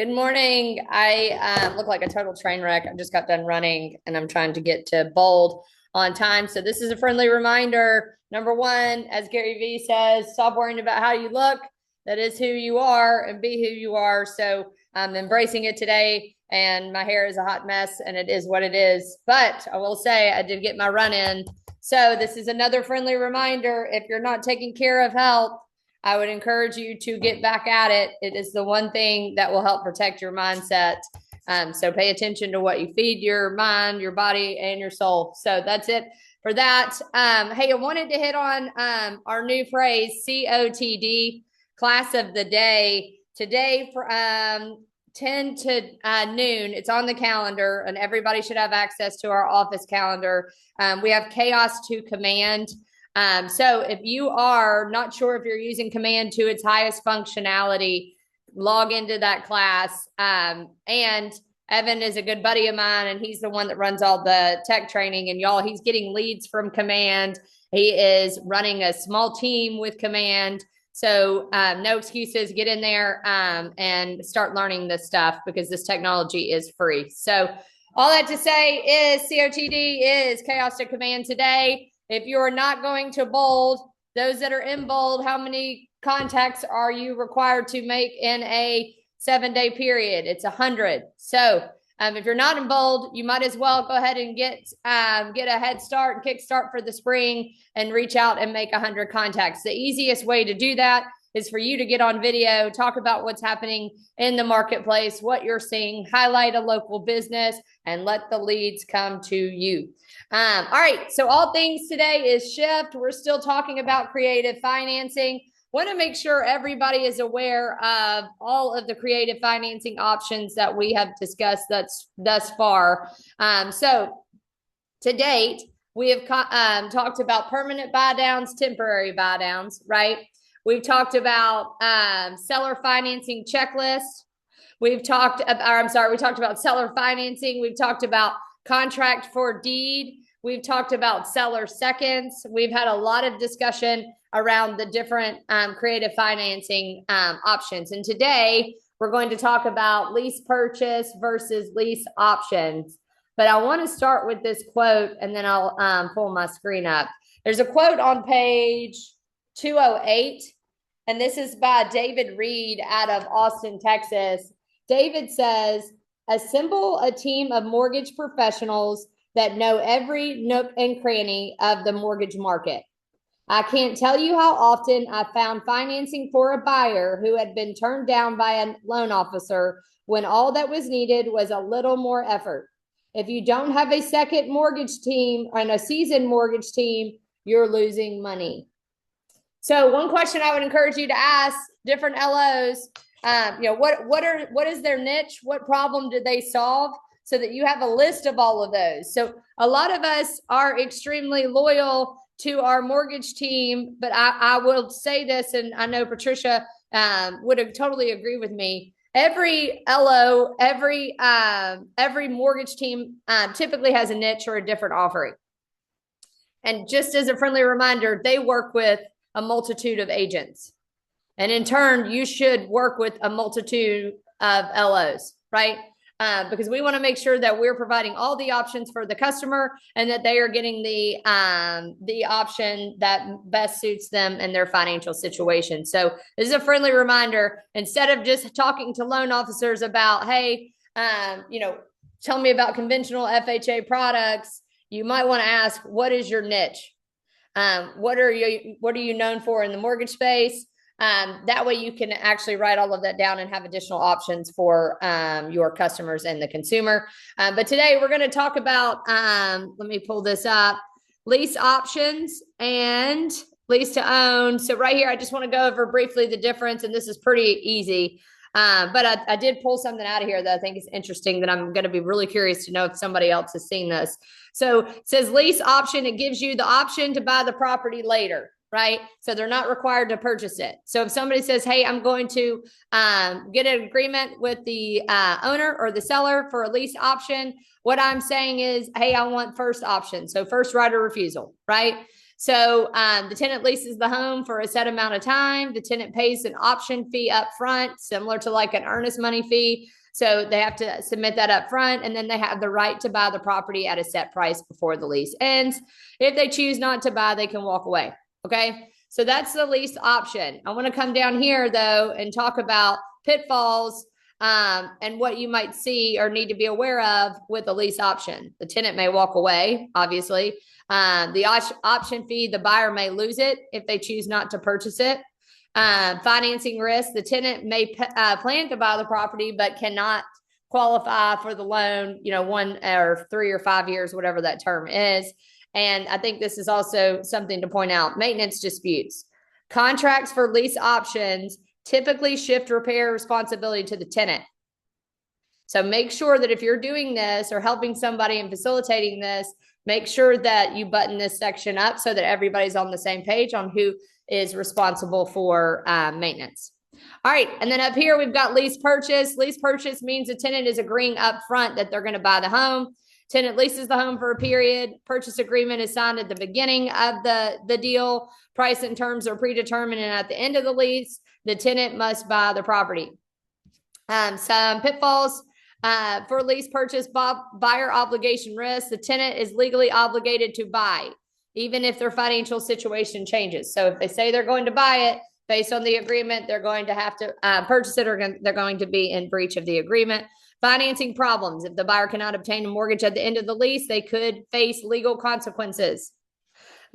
Good morning. I look like a total train wreck. I just got done running and I'm trying to get to Bold on time. So this is a friendly reminder. Number one, as Gary Vee says, stop worrying about how you look. That is who you are and be who you are. So I'm embracing it today and my hair is a hot mess and it is what it is. But I will say I did get my run in. So this is another friendly reminder. If you're not taking care of health, I would encourage you to get back at it. It is the one thing that will help protect your mindset. So pay attention to what you feed your mind, your body, and your soul. So that's it for that. Hey, I wanted to hit on our new phrase, COTD, class of the day. Today for 10 to noon, it's on the calendar, and everybody should have access to our office calendar. We have chaos to command. So if you are not sure if you're using command to its highest functionality, log into that class. And Evan is a good buddy of mine, and he's the one that runs all the tech training. And y'all, he's getting leads from command. He is running a small team with command. So no excuses, get in there and start learning this stuff because this technology is free. So all that to say is COTD is chaos to command today. If you're not going to Bold, those that are in Bold, how many contacts are you required to make in a 7-day period? It's 100. So if you're not in Bold, you might as well go ahead and get a head start and kickstart for the spring and reach out and make 100 contacts. The easiest way to do that is for you to get on video, talk about what's happening in the marketplace, what you're seeing, highlight a local business, and let the leads come to you. All right, so all things today is shift. We're still talking about creative financing. Want to make sure everybody is aware of all of the creative financing options that we have discussed thus far. So to date, we have talked about permanent buy downs, temporary buy downs, right? We've talked about seller financing checklist. We talked about seller financing. We've talked about contract for deed. We've talked about seller seconds. We've had a lot of discussion around the different creative financing options. And today we're going to talk about lease purchase versus lease options. But I want to start with this quote and then I'll pull my screen up. There's a quote on page 208, and this is by David Reed out of Austin, Texas. David says, assemble a team of mortgage professionals that know every nook and cranny of the mortgage market. I can't tell you how often I found financing for a buyer who had been turned down by a loan officer when all that was needed was a little more effort. If you don't have a second mortgage team and a seasoned mortgage team, you're losing money. So one question I would encourage you to ask different LOs, what is their niche? What problem did they solve? So that you have a list of all of those. So a lot of us are extremely loyal to our mortgage team, but I will say this, and I know Patricia would totally agree with me. Every LO, every mortgage team typically has a niche or a different offering. And just as a friendly reminder, they work with a multitude of agents. And in turn, you should work with a multitude of LOs, right? Because we want to make sure that we're providing all the options for the customer and that they are getting the option that best suits them and their financial situation. So this is a friendly reminder. Instead of just talking to loan officers about, hey, tell me about conventional FHA products, you might want to ask, what is your niche? What are you known for in the mortgage space? That way you can actually write all of that down and have additional options for your customers and the consumer. But today we're going to talk about, let me pull this up, lease options and lease to own. So right here, I just want to go over briefly the difference, and this is pretty easy. But I did pull something out of here that I think is interesting that I'm going to be really curious to know if somebody else has seen this. So it says lease option. It gives you the option to buy the property later, right? So they're not required to purchase it. So if somebody says, hey, I'm going to get an agreement with the owner or the seller for a lease option, what I'm saying is, hey, I want first option. So first right of refusal, right? So the tenant leases the home for a set amount of time. The tenant pays an option fee up front, similar to like an earnest money fee. So they have to submit that up front, and then they have the right to buy the property at a set price before the lease ends. If they choose not to buy, they can walk away. Okay. So that's the lease option. I want to come down here though and talk about pitfalls and what you might see or need to be aware of with a lease option. The tenant may walk away, obviously. The option fee, the buyer may lose it if they choose not to purchase it. Financing risk, the tenant may plan to buy the property, but cannot qualify for the loan, 1 or 3 or 5 years, whatever that term is. And I think this is also something to point out. Maintenance disputes. Contracts for lease options typically shift repair responsibility to the tenant. So make sure that if you're doing this or helping somebody and facilitating this, make sure that you button this section up so that everybody's on the same page on who is responsible for maintenance. All right. And then up here, we've got lease purchase. Lease purchase means the tenant is agreeing up front that they're going to buy the home. Tenant leases the home for a period. Purchase agreement is signed at the beginning of the deal. Price and terms are predetermined, and at the end of the lease, the tenant must buy the property. Some pitfalls for lease purchase: buyer obligation risk. The tenant is legally obligated to buy, even if their financial situation changes. So if they say they're going to buy it based on the agreement, they're going to have to purchase it, or they're going to be in breach of the agreement. Financing problems. If the buyer cannot obtain a mortgage at the end of the lease, they could face legal consequences.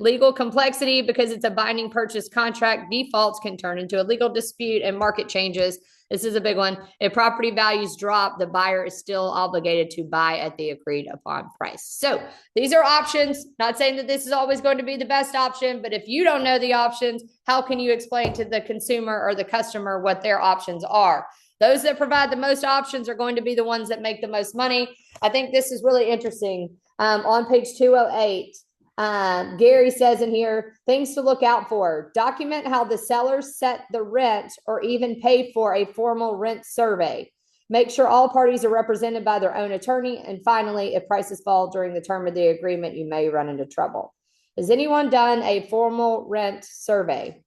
Legal complexity, because it's a binding purchase contract, defaults can turn into a legal dispute, and market changes. This is a big one. If property values drop, the buyer is still obligated to buy at the agreed upon price. So these are options. Not saying that this is always going to be the best option, but if you don't know the options, how can you explain to the consumer or the customer what their options are? Those that provide the most options are going to be the ones that make the most money. I think this is really interesting. On page 208, Gary says in here, things to look out for. Document how the sellers set the rent or even pay for a formal rent survey. Make sure all parties are represented by their own attorney. And finally, if prices fall during the term of the agreement, you may run into trouble. Has anyone done a formal rent survey?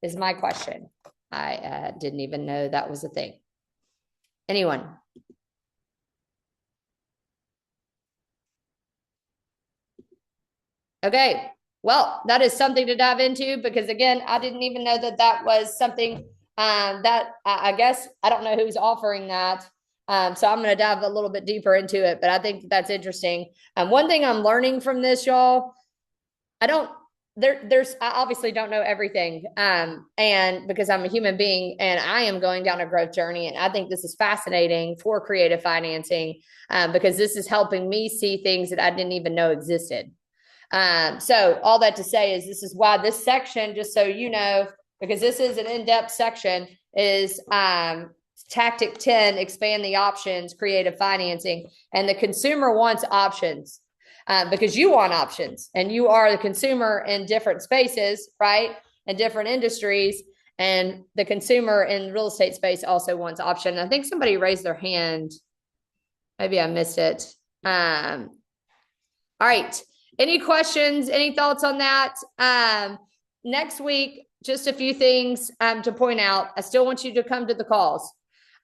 Is my question. I didn't even know that was a thing. Anyone? Okay, well, that is something to dive into, because again, I didn't even know that that was something that I guess I don't know who's offering that. So I'm going to dive a little bit deeper into it, but I think that's interesting. One thing I'm learning from this, y'all, I obviously don't know everything. And because I'm a human being and I am going down a growth journey, and I think this is fascinating for creative financing, because this is helping me see things that I didn't even know existed. So all that to say is, this is why this section, just so you know, because this is an in-depth section, is tactic 10, expand the options, creative financing. And the consumer wants options, because you want options, and you are the consumer in different spaces, right? In different industries. And the consumer in the real estate space also wants option. I think somebody raised their hand. Maybe I missed it. All right. Any questions, any thoughts on that? Next week, just a few things to point out. I still want you to come to the calls.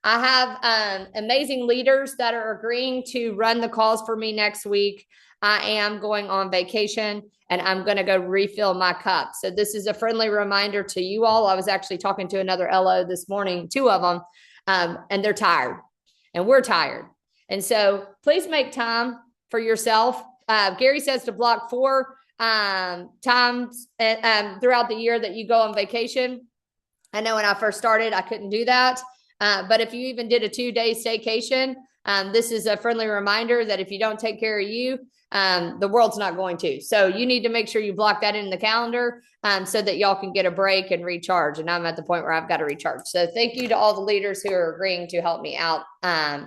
I have amazing leaders that are agreeing to run the calls for me next week. I am going on vacation, and I'm going to go refill my cup. So this is a friendly reminder to you all. I was actually talking to another LO this morning, 2 of them, and they're tired, and we're tired. And so please make time for yourself. Gary says to block 4 times throughout the year that you go on vacation. I know when I first started, I couldn't do that. But if you even did a 2-day staycation, this is a friendly reminder that if you don't take care of you, the world's not going to. So you need to make sure you block that in the calendar so that y'all can get a break and recharge. And I'm at the point where I've got to recharge. So thank you to all the leaders who are agreeing to help me out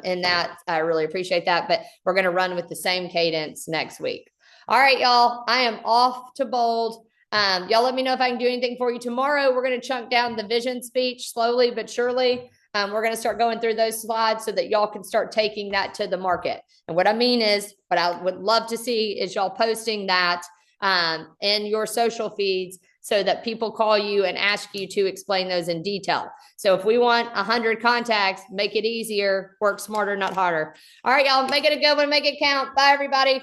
in that. I really appreciate that. But we're going to run with the same cadence next week. All right, y'all. I am off to Bold. Y'all let me know if I can do anything for you tomorrow. We're going to chunk down the vision speech slowly but surely. We're going to start going through those slides so that y'all can start taking that to the market. And what I mean is, what I would love to see is y'all posting that in your social feeds so that people call you and ask you to explain those in detail. So if we want 100 contacts, make it easier, work smarter, not harder. All right, y'all, make it a good one, make it count. Bye, everybody.